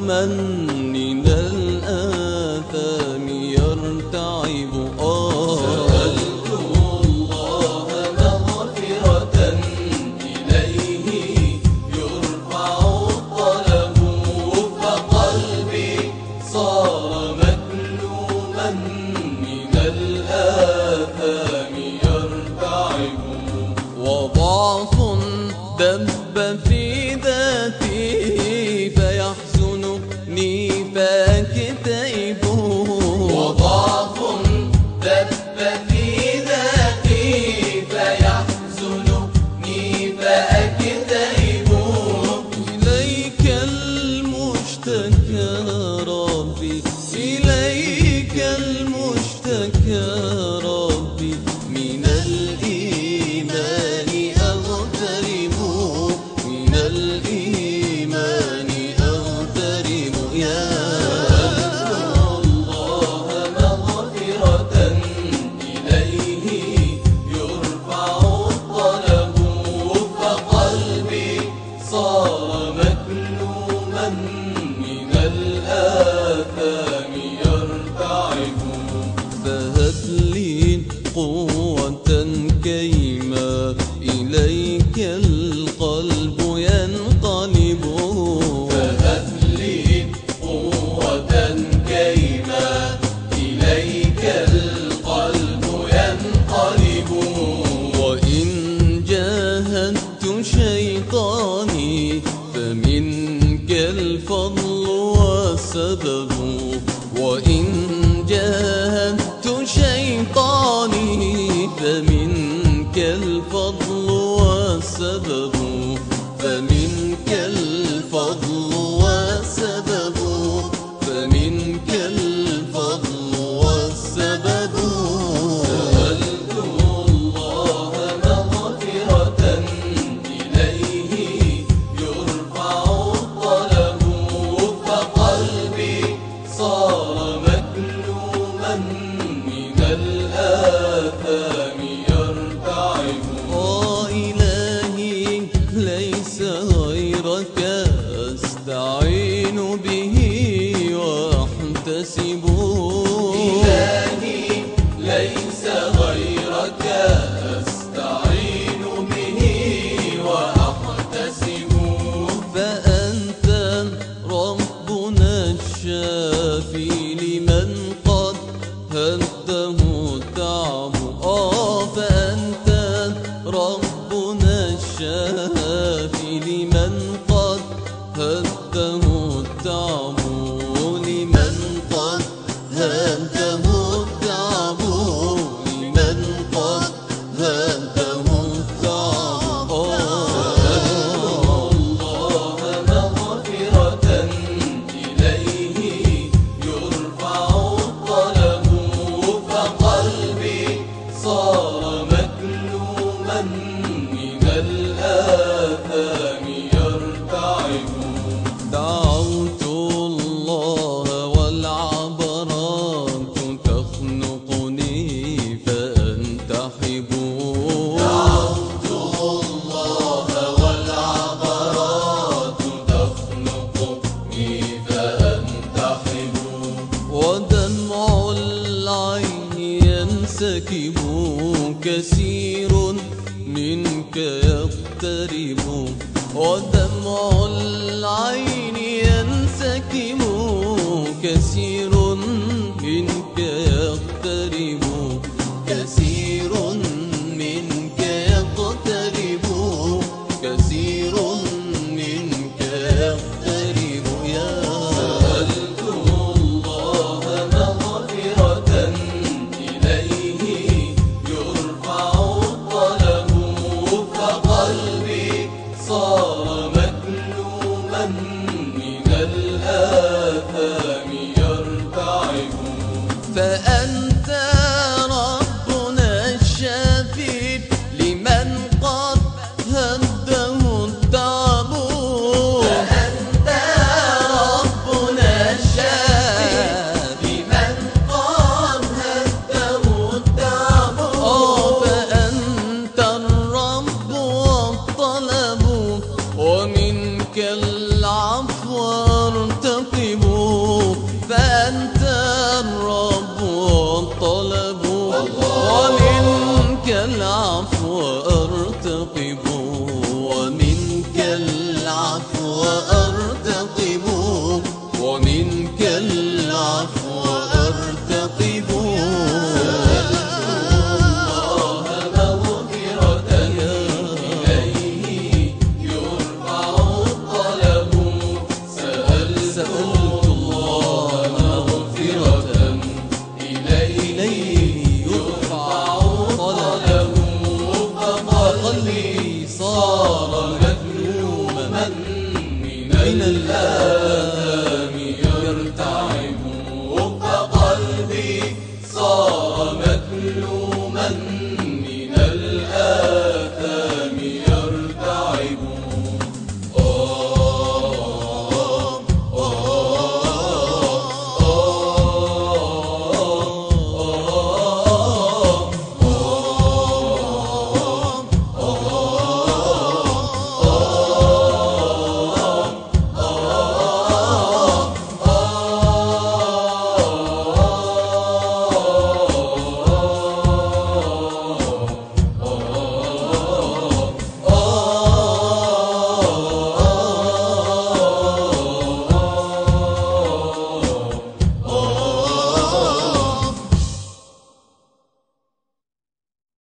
من الآثام يرتعب. سألت الله مغفرة إليه يرفع الطلب، فقلبي صار مكلوما من الآثام يرتعب. وضعف دب في ذاتي فيحزنني فأكتئب. وضعف دب في ذاتي فيحزنني فأكتئب. إليك المشتكى ربي، إليك المشتكى ربي، من الإيمان أغترب، من الإيمان أغترب. يا الله مغفرة إليه يرفع الطلب، فقلبي صار مكلوما من الآثام يرتعب. فهب لي قوة كيما إليك القلب ينقلب. فهب لي قوة كيما إليك القلب ينقلب. وإن جاهدت شيطاني فمنك الفضل والسبب. وإن جاهدت شيطاني فمنك الفضل والسبب، فمنك الفضل والسبب، فمنك الفضل والسبب. سألت الله مغفرة إليه يرفع الطلب، فقلبي صار مكلوما من الآثام يرتعب. إلهي ليس غيرك أستعين به وأحتسب. إلهي ليس غيرك أستعين به وأحتسب. فأنت ربنا الشافي لمن قد هده التعب. فأنت ربنا الشافي لمن قد هده التعب، لمن قد هده التعب، لمن قد هده التعب. سألت الله مغفرة إليه يرفع الطلب، فقلبي صار مكلوما من الآثام يرتعب. دعوت الله والعبرات تخنقني فأنتحب. دعوت الله والعبرات تخنقني فأنتحب. ودمع العين ينسكب كثير منك يقترب. ودمع العين ينسكب كثير منك يقترب، كثير منك يقترب، كثير منك يقترب. يا سألت الله مغفرة إليه يرفع الطلب، فقلبي صار مكلوما تعالى